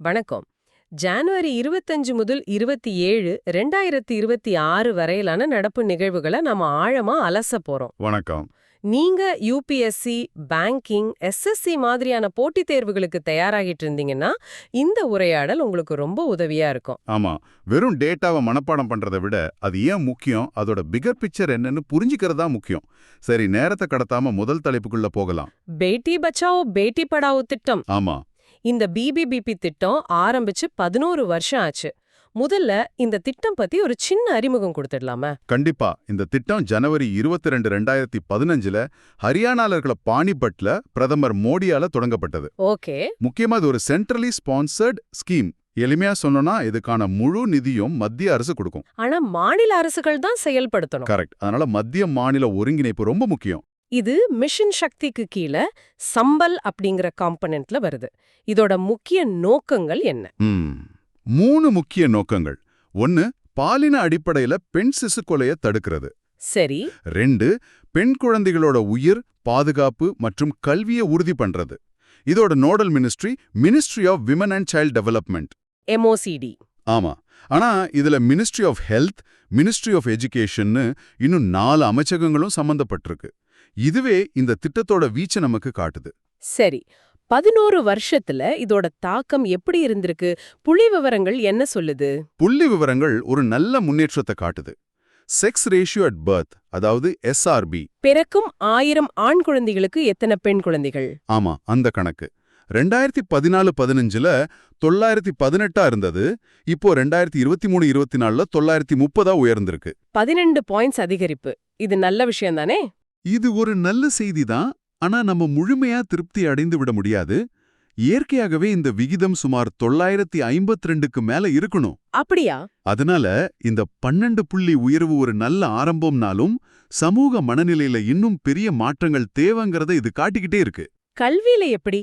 வணக்கம். ஜனவரி 25 முதல் 27, 2026 வரையிலான நடப்பு நிகழ்வுகளை நாம ஆழமா அலசப் போறோம். வணக்கம். நீங்க யூபிஎஸ்சி, பேங்கிங், எஸ்எஸ்சி மாதிரியான போட்டித் தேர்வுகளுக்கு தயாராகிட்டு இருந்தீங்கன்னா, இந்த உரையாடல் உங்களுக்கு ரொம்ப உதவியா இருக்கும். ஆமா, வெறும் டேட்டாவை மனப்பாடம் பண்றதை விட அது ஏன் முக்கியம், அதோட பிகர் பிக்சர் என்னன்னு புரிஞ்சுக்கிறதா முக்கியம். சரி, நேரத்தை கடத்தாம முதல் தலைப்புக்குள்ள போகலாம். பேட்டி பச்சாவோ பேட்டி படாவோ திட்டம். ஆமா, இந்த பிபிபிபி திட்டம் ஆரம்பிச்சு 11 வருஷம் ஆச்சு. முதல்ல இந்த திட்டம் பத்தி ஒரு சின்ன அறிமுகம் கொடுத்துடலாமா? கண்டிப்பா. இந்த திட்டம் ஜனவரி 22, 2015ல ஹரியானால இருக்கிற பானிபட்ல பிரதமர் மோடியால தொடங்கப்பட்டது. ஓகே. முக்கியமா இது ஒரு சென்ட்ரலி ஸ்பான்சர்ட் ஸ்கீம். எளிமையா சொன்னோம்னா இதுக்கான முழு நிதியும் மத்திய அரசு கொடுக்கும். ஆனா மாநில அரசுகள் தான் செயல்படுத்தணும். கரெக்ட். அதனால மத்திய மாநில ஒருங்கிணைப்பு ரொம்ப முக்கியம். இது மிஷன் சக்திக்கு கீழே சம்பல் அப்படிங்கிற காம்பனன்ட்ல வருது. இதோட முக்கிய நோக்கங்கள் என்ன? 3 முக்கிய நோக்கங்கள். 1, பாலின அடிப்படையில பெண் சிசு கொலையை தடுக்கிறது. சரி. 2, பெண் குழந்தைகளோட உயிர், பாதுகாப்பு மற்றும் கல்வியை உறுதி பண்றது. இதோட nodal ministry of women and child development. MOCD. ஆமா. ஆனா இதுல ministry of health, ministry of எஜுகேஷன்னு இன்னும் 4 அமைச்சகங்களும் சம்பந்தப்பட்டிருக்கு. இதுவே இந்த திட்டத்தோட வீச்சை நமக்கு காட்டுது. சரி. 11 வருஷத்துல இதோட தாக்கம் எப்படி இருந்திருக்கு? புள்ளி விவரங்கள் என்ன சொல்லுது? புள்ளி விவரங்கள் ஒரு நல்ல முன்னேற்றத்தை காட்டுது. செக்ஸ் ரேஷியோ அட் பர்த், அதாவது SRB. பிறக்கும் 1000 ஆண் குழந்தைகளுக்கு எத்தனை பெண் குழந்தைகள்? ஆமா, அந்த கணக்கு 2014-15ல 918 இருந்தது. இப்போ 2023-24ல 930 உயர்ந்திருக்கு. 12 பாயிண்ட்ஸ் அதிகரிப்பு. இது நல்ல விஷயம் தானே? இது ஒரு நல்ல செய்தி தான். ஆனா நம்ம முழுமையா திருப்தி அடைந்து விட முடியாது. இயற்கையாகவே இந்த விகிதம் சுமார் 952க்கு மேல இருக்கணும். அப்படியா? அதனால இந்த 12 புள்ளி உயர்வு ஒரு நல்ல ஆரம்பம்னாலும் சமூக மனநிலையில இன்னும் பெரிய மாற்றங்கள் தேவைங்கிறத இது காட்டிக்கிட்டே இருக்கு. கல்வியில எப்படி?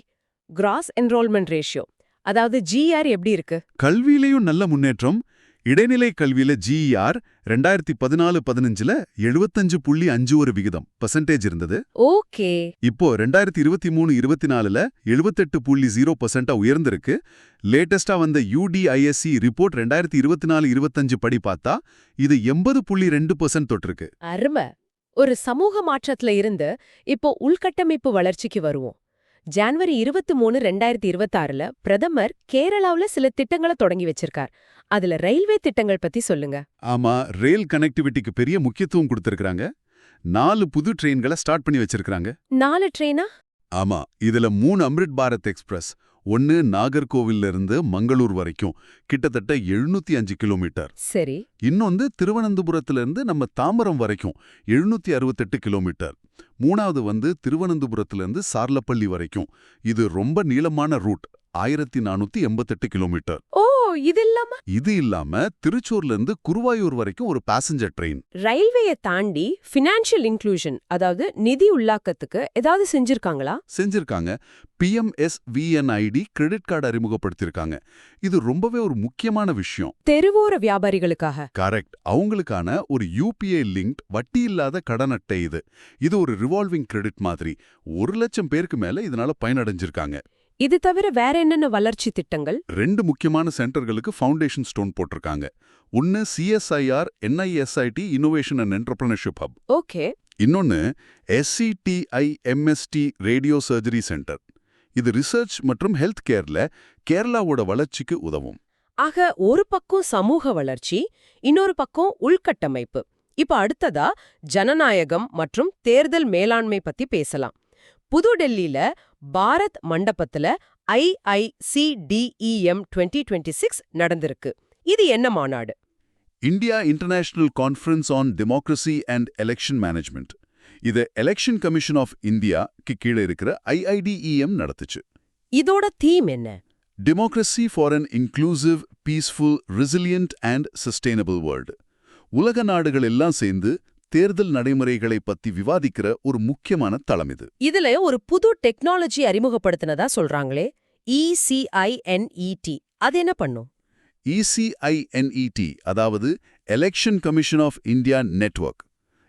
கிராஸ் என்ரோல்மெண்ட் ரேஷியோ, அதாவது GR எப்படி இருக்கு? கல்வியிலையும் நல்ல முன்னேற்றம். இடைநிலை கல்வியில GER 2014-15ல 75.51 விகிதம் % இருந்தது. ஓகே. இப்போ 2023-24ல 78.0% உயர்ந்திருக்கு. லேட்டஸ்டா வந்த UDISC ரிப்போர்ட் 2024-25 படி பார்த்தா இது 80.2% தொட்டிருக்கு. அருமை. ஒரு சமூக மாற்றத்துல இருந்து இப்போ உள்கட்டமைப்பு வளர்ச்சிக்கு வருவோம். ஜனவரி 23, 2026ல பிரதமர் கேரளாவுல சில திட்டங்களை தொடங்கி வச்சிருக்கார். அதுல ரயில்வே திட்டங்கள் பத்தி சொல்லுங்க. ஆமா, ரயில் கனெக்டிவிட்டிக்கு பெரிய முக்கியத்துவம் கொடுத்திருக்காங்க. 4 புது ட்ரெயின்களை ஸ்டார்ட் பண்ணி வச்சிருக்காங்க. 4 ட்ரெயினா? ஆமா, இதுல 3 அம்ரித் பாரத் எக்ஸ்பிரஸ். 1 நாகர்கோவில்ல இருந்து மங்களூர் வரைக்கும் கிட்டத்தட்ட 705 கிலோமீட்டர். சரி. இன்னொன்று திருவனந்தபுரத்துல இருந்து நம்ம தாம்பரம் வரைக்கும் 768 கிலோமீட்டர். 3வது திருவனந்தபுரத்துல இருந்து சார்லப்பள்ளி வரைக்கும். இது ரொம்ப நீளமான ரூட், 1488 கிலோமீட்டர். ஓ, இது இல்லாம திருச்சூர்ல இருந்து குருவாயூர் வரைக்கும் ஒரு பாசஞ்சர் ட்ரெயின். ரயில்வேயை தாண்டி ஃபினான்ஷியல் இன்க்ளூஷன், அதாவது நிதி உள்ளாக்கத்துக்கு ஏதாவது செஞ்சிருக்காங்களா? செஞ்சிருக்காங்க. PMSVNID கிரெடிட் கார்டு அறிமுகப்படுத்திருக்காங்க. இது ரொம்பவே ஒரு முக்கியமான விஷயம். தெருவோர வியாபாரிகளுக்காக. கரெக்ட். அவங்களுக்கான ஒரு UPI லிங்க்ட் வட்டி இல்லாத கடன் அட்டை இது. இது ஒரு ரிவால்விங் கிரெடிட் மாதிரி. 1 லட்சம் பேருக்கு மேல இதனால பயனடைஞ்சிருக்காங்க. இது தவிர வேற என்னென்ன வளர்ச்சி திட்டங்கள்? 2 முக்கியமான சென்டர்களுக்கு ஃபவுண்டேஷன் ஸ்டோன் போட்டிருக்காங்க. ஒன்னு CSIR NISIT innovation and entrepreneurship hub. Okay. இன்னொன்னு SCTIMST ரேடியோ சர்ஜரி சென்டர். இது ரிசர்ச் மற்றும் ஹெல்த் கேர்ல கேரளாவோட வளர்ச்சிக்கு உதவும். ஆக ஒரு பக்கம் சமூக வளர்ச்சி, இன்னொரு பக்கம் உள்கட்டமைப்பு. இப்ப அடுத்ததா ஜனநாயகம் மற்றும் தேர்தல் மேலாண்மை பத்தி பேசலாம். புதுடெல்லியில பாரத் மண்டபத்துல IICDEM 2026 நடந்திருக்கு. இது என்ன மாநாடு? India international conference on democracy and election management. இது எலெக்ஷன் கமிஷன் ஆஃப் இந்தியாக்கு கீழே இருக்கிற IIDEM நடத்துச்சு. இதோட தீம் என்ன? Democracy for an inclusive, peaceful, resilient and sustainable world. உலக நாடுகள் எல்லாம் சேர்ந்து தேர்தல் நடைமுறைகளை பத்தி விவாதிக்கிற ஒரு முக்கியமான தளம் இது. இதுல ஒரு புது டெக்னாலஜி அறிமுகப்படுத்தினதா சொல்றாங்களே, ECINET. அது என்ன பண்ணும்? ECINET, அதாவது election commission of India network.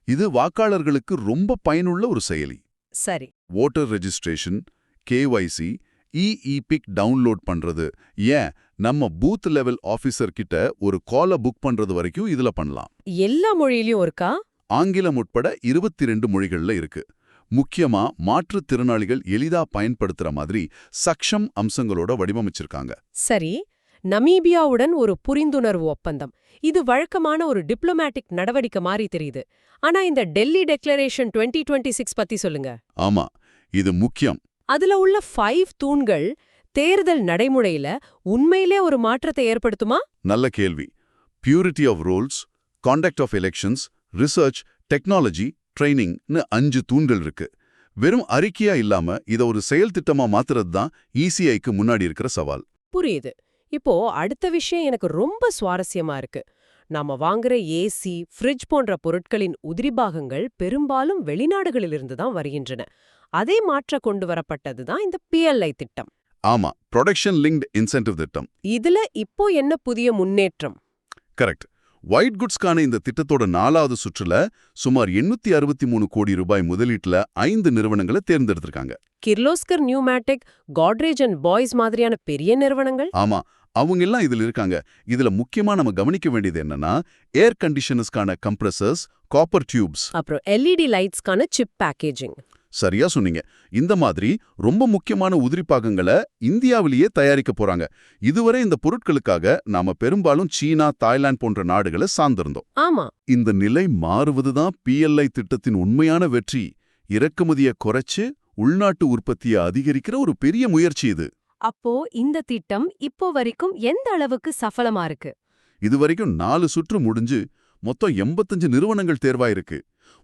இது வாக்காளர்களுக்கு ரொம்ப பயனுள்ள ஒரு செயலி. சரி. Voter registration, KYC, EPIC download பண்றது, ஏன் நம்ம பூத் லெவல் ஆபீசர் கிட்ட ஒரு காலை புக் பண்றது வரைக்கும் இதுல பண்ணலாம். எல்லா மொழியிலயும் இருக்கா? ஆங்கிலம் உட்பட 22 மொழிகள்ல இருக்கு. முக்கியமா மாற்றுத்திறனாளிகள் எளிதா பயன்படுத்துற மாதிரி சக்ஷம் அம்சங்களோட வடிவமைச்சிருக்காங்க. சரி, நமீபியாவுடன் ஒரு புரிந்துணர்வு ஒப்பந்தம். இது வழக்கமான ஒரு டிப்ளமேட்டிக் நடவடிக்கை மாதிரி தெரியுது. ஆனா இந்த டெல்லி டெக்ளரேஷன் 2026 பத்தி சொல்லுங்க. ஆமா, இது முக்கியம். அதுல உள்ள 5 தூண்கள் தேர்தல் நடைமுறையில உண்மையிலே ஒரு மாற்றத்தை ஏற்படுத்துமா? நல்ல கேள்வி. Purity of rules, conduct of elections, research, technology, ட்ரைனிங்னு 5 தூண்கள் இருக்கு. வெறும் அறிக்கையா இல்லாம இத ஒரு செயல் திட்டமா மாத்துறது தான் இசிஐக்கு முன்னாடி இருக்கிற சவால். புரியுது. இப்போ அடுத்த விஷயம் எனக்கு ரொம்ப சுவாரஸ்யமா இருக்கு. நாம வாங்குற ஏசி, ஃப்ரிட்ஜ் போன்ற பொருட்களின் உதிரி பாகங்கள் பெரும்பாலும் வெளிநாடுகளிலிருந்து தான் வருகின்றன. அதே மாற்ற கொண்டு வரப்பட்டது தான் இந்த PLI திட்டம். ஆமா, ப்ரொடக்ஷன் லிங்க்டு இன்சென்டிவ் திட்டம். இதுல இப்போ என்ன புதிய முன்னேற்றம்? கரெக்ட். ஒயிட் குட்ஸ்க்கான இந்த திட்டத்தோட 4வது சுற்றுல சுமார் 863 கோடி ரூபாய் முதலீட்டுல 5 நிறுவனங்களை தேர்ந்தெடுத்திருக்காங்க. Kirloskar pneumatic, Godrej and Boyce மாதிரியான பெரிய நிறுவனங்கள்? ஆமா, அவங்க எல்லாம் இதுல இருக்காங்க. இதுல முக்கியமா நம்ம கவனிக்க வேண்டியது என்னன்னா, ஏர் கண்டிஷனர்ஸ்க்கான கம்ப்ரஸர்ஸ், காப்பர் டியூப்ஸ், அப்புறம் LED லைட்ஸ்க்கான சிப் பேக்கேஜிங். சரியா சொன்னீங்க. இந்த மாதிரி ரொம்ப முக்கியமான உதிரி பாகங்களை இந்தியாவிலேயே தயாரிக்க போறாங்க. இதுவரை இந்த பொருட்களுக்காக நாம பெரும்பாலும் சீனா, தாய்லாந்து போன்ற நாடுகளை சார்ந்திருந்தோம். ஆமா. இந்த நிலை மாறுவதுதான் PLI திட்டத்தின் உண்மையான வெற்றி. இறக்குமதியை குறைச்சு உள்நாட்டு உற்பத்தியை அதிகரிக்கிற ஒரு பெரிய முயற்சி இது. அப்போ இந்த திட்டம் இப்போ வரைக்கும் எந்த அளவுக்கு சஃபலமா இருக்கு? இதுவரைக்கும் 4 சுற்று முடிஞ்சு மொத்தம் 85 நிறுவனங்கள் தேர்வாயிருக்கு.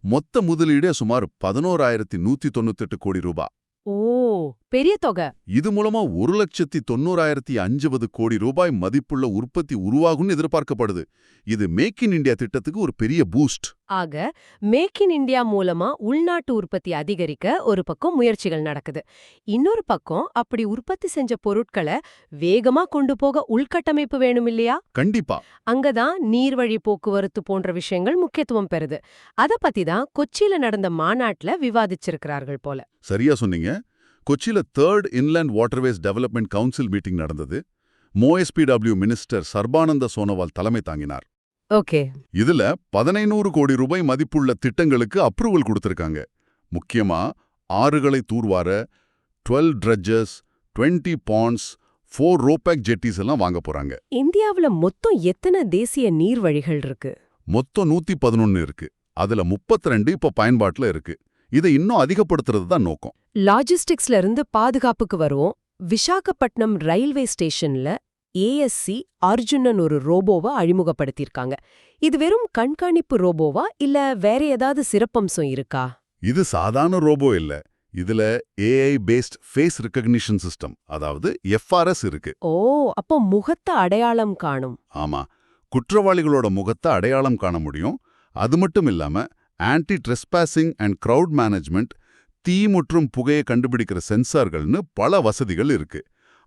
மொத்த முதலீடு சுமார் 11,198 கோடி ரூபாய். ஓ, பெரிய தொகை. இது மூலமா 1,90,950 கோடி ரூபாய் மதிப்புள்ள உற்பத்தி உருவாகும்னு எதிர்பார்க்கப்படுது. இது மேக் இன் இந்தியா திட்டத்துக்கு ஒரு பெரிய பூஸ்ட். ஆக, மேக் இன் இந்தியா மூலமா உள்நாட்டு உற்பத்தி அதிகரிக்க ஒரு பக்கம் முயற்சிகள் நடக்குது. இன்னொரு பக்கம் அப்படி உற்பத்தி செஞ்ச பொருட்களை வேகமா கொண்டு போக உள்கட்டமைப்பு வேணும் இல்லையா? கண்டிப்பா. அங்கதான் நீர்வழி போக்குவரத்து போன்ற விஷயங்கள் முக்கியத்துவம் பெறுது. அத பத்தி தான் கொச்சியில நடந்த மாநாட்டுல விவாதிச்சிருக்கிறார்கள் போல. சரியா சொன்னீங்க. கொச்சியில 3rd inland waterways development council meeting நடந்தது. MoSPW மினிஸ்டர் சர்பானந்த சோனோவால் தலைமை தாங்கினார். ஓகே. இதுல 1,500 கோடி ரூபாய் மதிப்புள்ள திட்டங்களுக்கு அப்ரூவல் கொடுத்திருக்காங்க. முக்கியமா ஆறுகளை தூர்வார 12 ட்ரெட்ஜஸ், 20 பாண்ட்ஸ், 4 ரோபேக் ஜெட்டிஸ் எல்லாம் வாங்க போறாங்க. இந்தியாவுல மொத்தம் எத்தனை தேசிய நீர்வழிகள் இருக்கு? மொத்தம் 111 இருக்கு. அதுல 32 இப்ப பயன்பாட்டுல இருக்கு. இதை இன்னும் அதிகப்படுத்துறது தான் நோக்கம். லாஜிஸ்டிக்ஸ்ல இருந்து பாதுகாப்புக்கு வருவோம். விசாகப்பட்டினம் ரயில்வே ஸ்டேஷன்ல ASC அர்ஜுனன் ஒரு ரோபோவை அறிமுகப்படுத்தியிருக்காங்க. இது வெறும் கண்காணிப்பு ரோபோவா இல்ல வேற ஏதாவது சிறப்பம்சம் இருக்கா? இது சாதாரண ரோபோ இல்ல. இதுல AI based face recognition system, அதாவது FRS இருக்கு. ஓ, அப்போ முகத்தை அடையாளம் காணும். ஆமா, குற்றவாளிகளோட முகத்தை அடையாளம் காண முடியும். அது மட்டும் இல்லாம anti trespassing and crowd management, தீ மற்றும் புகையை கண்டுபிடிக்கிற சென்சார்கள்னு பல வசதிகள் இருக்கு.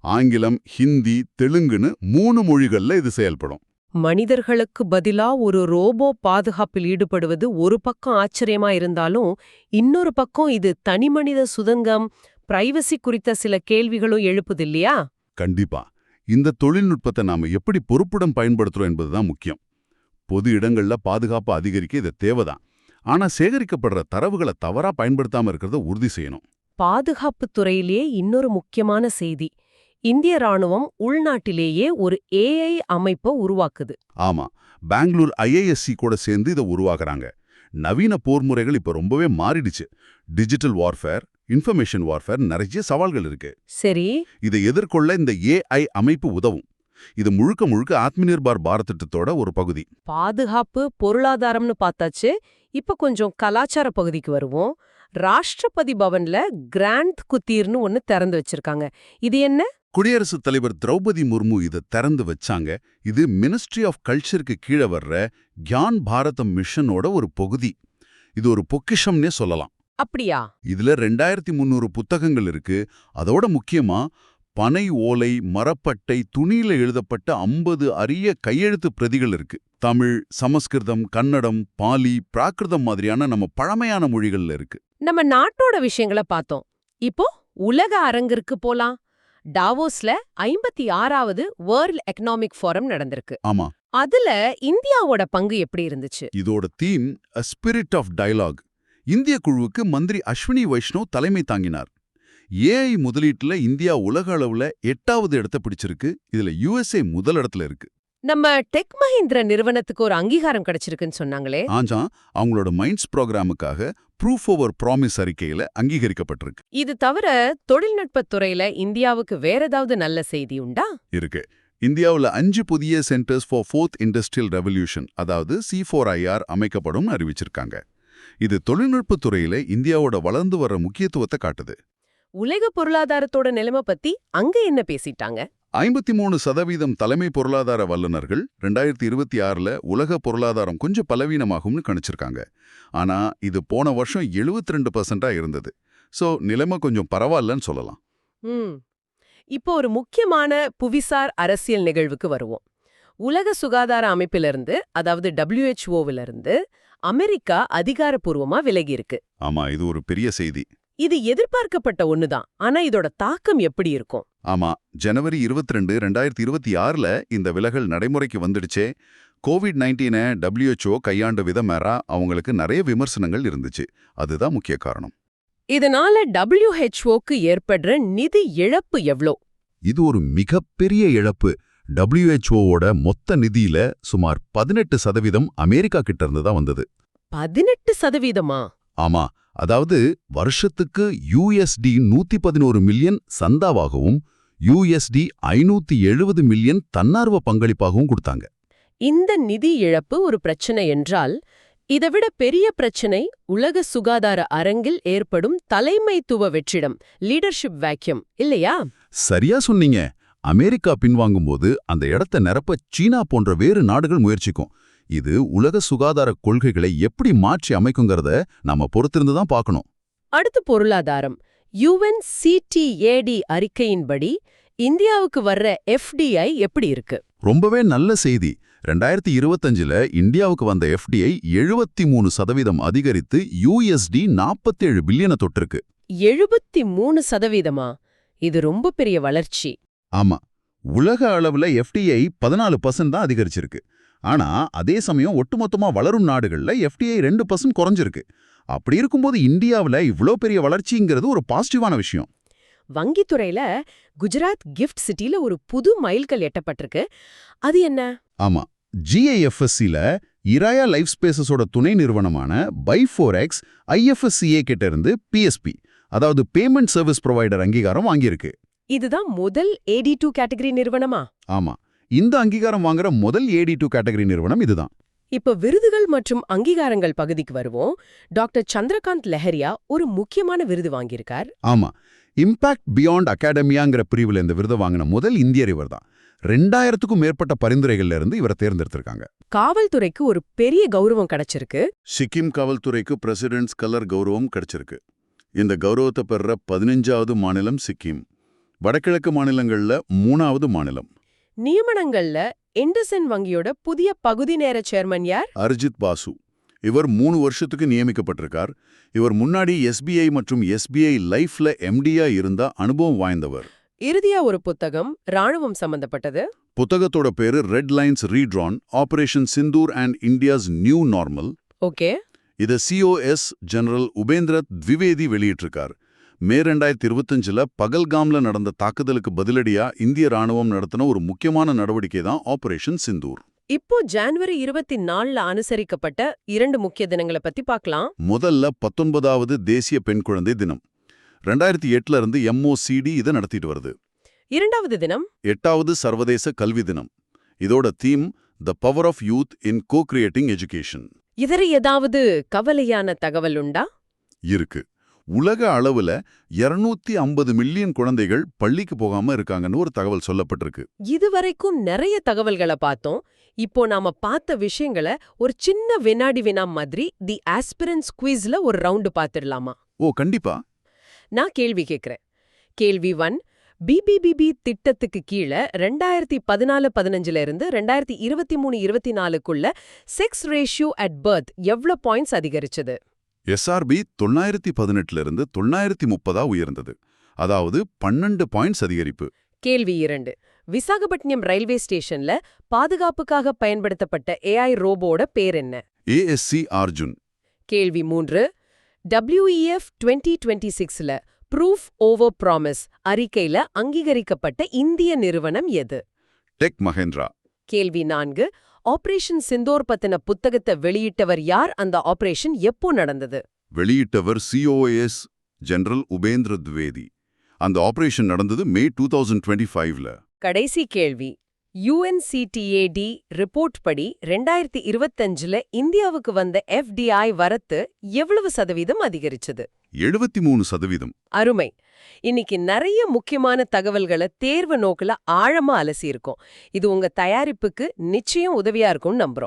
ஆங்கிலம், ஹிந்தி, தெலுங்குன்னு 3 மொழிகள்ல இது செயல்படும். மனிதர்களுக்கு பதிலா ஒரு ரோபோ பாதுகாப்பில் ஈடுபடுவது ஒரு பக்கம் ஆச்சரியமா இருந்தாலும் இன்னொரு பக்கம் இது தனிமனித சுதந்திரம், பிரைவசி குறித்த சில கேள்விகளும் எழுப்புது இல்லையா? கண்டிப்பா. இந்த தொழில்நுட்பத்தை நாம எப்படி பொறுப்புடன் பயன்படுத்துறோம் என்பதுதான் முக்கியம். பொது இடங்கள்ல பாதுகாப்பு அதிகரிக்க இது தேவைதான். ஆனா சேகரிக்கப்படுற தரவுகளை தவறா பயன்படுத்தாம இருக்கிறத உறுதி செய்யணும். பாதுகாப்புத் துறையிலேயே இன்னொரு முக்கியமான செய்தி. இந்திய ராணுவம் உள்நாட்டிலேயே ஒரு AI அமைப்பை உருவாக்குது. ஆமா, பெங்களூர் IISc கூட சேர்ந்து இதை உருவாக்குறாங்க. நவீன போர் முறைகள் இப்ப ரொம்பவே மாறிடுச்சு. டிஜிட்டல் வார்ஃபேர், இன்ஃபர்மேஷன் வார்ஃபேர், நிறைய சவால்கள் இருக்கு. சரி. இதை எதிர்கொள்ள இந்த AI அமைப்பு உதவும். இது முழுக்க முழுக்க ஆத்மநிர்பார் பாரத் திட்டத்தோட ஒரு பகுதி. பாதுகாப்பு, பொருளாதாரம்னு பார்த்தாச்சு. இப்ப கொஞ்சம் கலாச்சார பகுதிக்கு வருவோம். ராஷ்டிரபதி பவன்ல கிராண்ட் குத்தீர்னு ஒன்னு திறந்து வச்சிருக்காங்க. இது என்ன? குடியரசுத் தலைவர் திரௌபதி முர்மு இதை திறந்து வச்சாங்க. இது மினிஸ்ட்ரி ஆஃப் கல்ச்சருக்கு கீழே வர்ற கியான் பாரதம் மிஷனோட ஒரு பகுதி. இது ஒரு பொக்கிஷம்னே சொல்லலாம். அப்படியா? இதுல 2300 புத்தகங்கள் இருக்கு. அதோட முக்கியமா பனை ஓலை, மரப்பட்டை, துணியில எழுதப்பட்ட 50 அரிய கையெழுத்து பிரதிகள் இருக்கு. தமிழ், சமஸ்கிருதம், கன்னடம், பாலி, பிராகிருதம் மாதிரியான நம்ம பழமையான மொழிகள்ல இருக்கு. நம்ம நாட்டோட விஷயங்களை பார்த்தோம். இப்போ உலக அரங்கிற்கு போலாம். டாவோஸ்ல 56வது வேர்ல்ட் எக்கனாமிக் ஃபோரம் நடந்திருக்கு. ஆமா, அதுல இந்தியாவோட பங்கு எப்படி இருந்துச்சு? இதோட theme A Spirit of Dialogue. இந்திய குழுவுக்கு மந்திரி அஸ்வினி வைஷ்ணவ் தலைமை தாங்கினார். ஏஐ முதலீட்டுல இந்தியா உலக அளவுல 8வது இடத்தை பிடிச்சிருக்கு. இதுல USA முதல் இடத்துல இருக்கு. நம்ம டெக் மஹிந்திர நிறுவனத்துக்கு ஒரு அங்கீகாரம் கிடைச்சிருக்குன்னு சொன்னாங்களே. ஆஞ்சா அவங்களோட மைண்ட்ஸ் ப்ரோக்ராமுக்காக ப்ரூஃப் ஓவர் ப்ராமிஸ் அறிக்கையில அங்கீகரிக்கப்பட்டிருக்கு. இது தவிர தொழில்நுட்பத் துறையில இந்தியாவுக்கு வேற ஏதாவது நல்ல செய்தி உண்டா? இருக்கு. இந்தியாவுல 5 புதிய centres for fourth industrial revolution, அதாவது C4IR அமைக்கப்படும் அறிவிச்சிருக்காங்க. இது தொழில்நுட்பத் துறையில இந்தியாவோட வளர்ந்து வர முக்கியத்துவத்தை காட்டுது. உலக பொருளாதாரத்தோட நிலைமை பத்தி அங்க என்ன பேசிட்டாங்க? 53% தலைமை பொருளாதார வல்லுநர்கள் 2026ல உலக பொருளாதாரம் கொஞ்சம் பலவீனமாகும்னு கணிச்சிருக்காங்க. ஆனா இது போன வருஷம் 72%ஆ இருந்தது. சோ நிலைமை கொஞ்சம் பரவாயில்லன்னு சொல்லலாம். இப்போ ஒரு முக்கியமான புவிசார் அரசியல் நிகழ்வுக்கு வருவோம். உலக சுகாதார அமைப்பிலிருந்து, அதாவது WHO-விலிருந்து அமெரிக்கா அதிகாரப்பூர்வமா விலகி இருக்கு. ஆமா, இது ஒரு பெரிய செய்தி. இது எதிர்பார்க்கப்பட்ட ஒண்ணுதான். ஆனா இதோட தாக்கம் எப்படி இருக்கும்? ஆமா, ஜனவரி 22, 2026ல இந்த விலகல் நடைமுறைக்கு வந்துடுச்சே. COVID-19 WHO கையாண்ட விதமேறா அவங்களுக்கு நிறைய விமர்சனங்கள் இருந்துச்சு. அதுதான் முக்கிய காரணம். இதனால WHO-க்கு ஏற்படுற நிதி இழப்பு எவ்ளோ? இது ஒரு மிகப்பெரிய இழப்பு. WHO-வோட மொத்த நிதியில சுமார் 18% அமெரிக்கா கிட்ட இருந்து தான் வந்தது. 18%? ஆமா, அதாவது வருஷத்துக்கு USD 111 மில்லியன் சந்தாவாகவும் USD 570 மில்லியன் தன்னார்வ பங்களிப்பாகவும் கொடுத்தாங்க. இந்த நிதி இழப்பு ஒரு பிரச்சனை என்றால், இதைவிட பெரிய பிரச்சனை உலக சுகாதார அரங்கில் ஏற்படும் தலைமைத்துவ வெற்றிடம், லீடர்ஷிப் வேக்யூம் இல்லையா? சரியா சொன்னீங்க. அமெரிக்கா பின்வாங்கும்போது அந்த இடத்தை நிரப்ப சீனா போன்ற வேறு நாடுகள் முயற்சிக்கும். இது உலக சுகாதார கொள்கைகளை எப்படி மாற்றி அமைக்குங்கிறத நாம பொறுத்திருந்து தான் பார்க்கணும். அடுத்து பொருளாதாரம். UNCTAD அறிக்கையின்படி இந்தியாவுக்கு வர்ற FDI எப்படி இருக்கு? ரொம்பவே நல்ல செய்தி. 2025ல இந்தியாவுக்கு வந்த FDI 73% அதிகரித்து USD 47 பில்லியனை தொட்டிருக்கு. 73%? இது ரொம்ப பெரிய வளர்ச்சி. ஆமா, உலக அளவுல FDI 14% தான் அதிகரிச்சிருக்கு. ஆனா அதே சமயம் ஒட்டுமொத்தமா வளரும் நாடுகள்ல FDI 2% குறைஞ்சிருக்கு. அப்படி இருக்கும்போது இந்தியாவுல இவ்ளோ பெரிய வளர்ச்சிங்கிறது ஒரு பாசிட்டிவான விஷயம். வங்கித்துறையில குஜராத் கிஃப்ட் சிட்டில ஒரு புது மைல்கல் எட்டப்பட்டிருக்கு. அது என்ன? ஆமா, GIFSCல இராயா லைஃப் ஸ்பேசஸோட துணை நிறுவனமான By4X IFSCA கிட்ட இருந்து PSP, அதாவது பேமெண்ட் சர்வீஸ் ப்ரொவைடர் அங்கீகாரம் வாங்கியிருக்கு. இதுதான் முதல் AD2 கேட்டகரி நிறுவனமா? ஆமா, இந்த அங்கீகாரம் வாங்குற முதல் AD2 கேட்டகரி நிறுவனம் இதுதான். இப்ப விருதுகள் மற்றும் அங்கீகாரங்கள் பகுதிக்கு வருவோம். டாக்டர் சந்திரகாந்த் லெஹரியா ஒரு முக்கியமான விருது வாங்கியிருக்கார். ஆமா, இம்பாக்ட் பியாண்ட் அகாடமியாங்கிற பிரிவில் இந்த விருதை வாங்கின முதல் இந்தியர் இவர் தான். 2000க்கும் மேற்பட்ட பரிந்துரைகள்ல இருந்து இவரை தேர்ந்தெடுத்திருக்காங்க. காவல்துறைக்கு ஒரு பெரிய கௌரவம் கிடைச்சிருக்கு. சிக்கிம் காவல்துறைக்கு பிரசிடென்ட்ஸ் கலர் கௌரவம் கிடைச்சிருக்கு. இந்த கௌரவத்தை பெற 15வது மாநிலம் சிக்கிம். வடகிழக்கு மாநிலங்கள்ல 3வது மாநிலம். நியமனங்கள்ல இண்டஸ்இண்ட் வங்கியோட புதிய பகுதி நேர சேர்மன் யார்? அர்ஜித் பாசு. இவர் 3 வருஷத்துக்கு நியமிக்கப்பட்டிருக்கார். இவர் முன்னாடி SBI மற்றும் SBI லைஃப்ல MD-யா இருந்த அனுபவம் வாய்ந்தவர். இறுதியா ஒரு புத்தகம் ராணுவம் சம்பந்தப்பட்டது. புத்தகத்தோட பேரு red lines redrawn, operation Sindoor and India's new normal. Okay. இத COS ஜெனரல் உபேந்திர த்விவேதி வெளியிட்டிருக்கார். மே 2025ல பகல்காம்ல நடந்த தாக்குதலுக்கு பதிலடியா இந்திய ராணுவம் நடத்தின ஒரு முக்கியமான நடவடிக்கை தான் ஆபரேஷன் சிந்தூர். இப்போ ஜனவரி 24ல அனுசரிக்கப்பட்ட 2 முக்கிய தினங்களை பத்தி பார்க்கலாம். முதல்ல 19வது தேசிய பெண் குழந்தை தினம். 2008ல இருந்து MOCD இதை நடத்திட்டு வருது. இரண்டாவது தினம் 8வது சர்வதேச கல்வி தினம். இதோட theme the power of youth in co-creating education. இதர ஏதாவது கவலையான தகவல் உண்டா? இருக்கு. உலக அளவுல 250 மில்லியன் குழந்தைகள் பள்ளிக்கு போகாம இருக்காங்கன்னு ஒரு தகவல் சொல்லப்பட்டிருக்கு. இதுவரைக்கும் நிறைய தகவல்களை பார்த்தோம். இப்போ நாம பார்த்த விஷயங்களை ஒரு சின்ன வினாடி வினா மாதிரி தி ஆஸ்பிரன்ஸ் குவிஸ்ல ஒரு ரவுண்டு பார்த்துடலாமா? ஓ கண்டிப்பா. நான் கேள்வி கேட்கிறேன். கேள்வி 1. BBBB திட்டத்துக்கு கீழே 2014-15 இருந்து 2023-24க்குள்ள செக்ஸ் ரேஷியோ அட் பர்த் எவ்வளவு பாயிண்ட்ஸ் அதிகரிச்சது? SRB 918 இருந்து 930 உயர்ந்தது. அதாவது 12 பாயிண்ட்ஸ் அதிகரிப்பு. கேள்வி 2. விசாகப்பட்டினம் ரயில்வே ஸ்டேஷன்ல பாதுகாப்புக்காக பயன்படுத்தப்பட்ட AI ரோபோட பேர் என்ன? ASC அர்ஜுன். கேள்வி 3. WEF 2026ல ப்ரூஃப் ஓவர் ப்ராமிஸ் அறிக்கையில அங்கீகரிக்கப்பட்ட இந்திய நிறுவனம் எது? டெக் மஹேந்திரா. கேள்வி 4. ஆபரேஷன் சிந்தூர் பத்தின புத்தகத்தை வெளியிட்டவர் யார்? அந்த ஆபரேஷன் எப்போ நடந்தது? வெளியிட்டவர் COAS ஜெனரல் உபேந்திர திவேதி. அந்த ஆபரேஷன் நடந்தது மே 2025ல. கடைசி கேள்வி. UNCTAD ரிப்போர்ட் படி 2025ல இந்தியாவுக்கு வந்த FDI வரத்து எவ்வளவு சதவீதம் அதிகரிச்சது? 73%. அருமை. இன்னைக்கு நிறைய முக்கியமான தகவல்களை தேர்வு நோக்குல ஆழமா அலசி இருக்கோம். இது உங்க தயாரிப்புக்கு நிச்சயம் உதவியா இருக்கும்னு நம்புறோம்.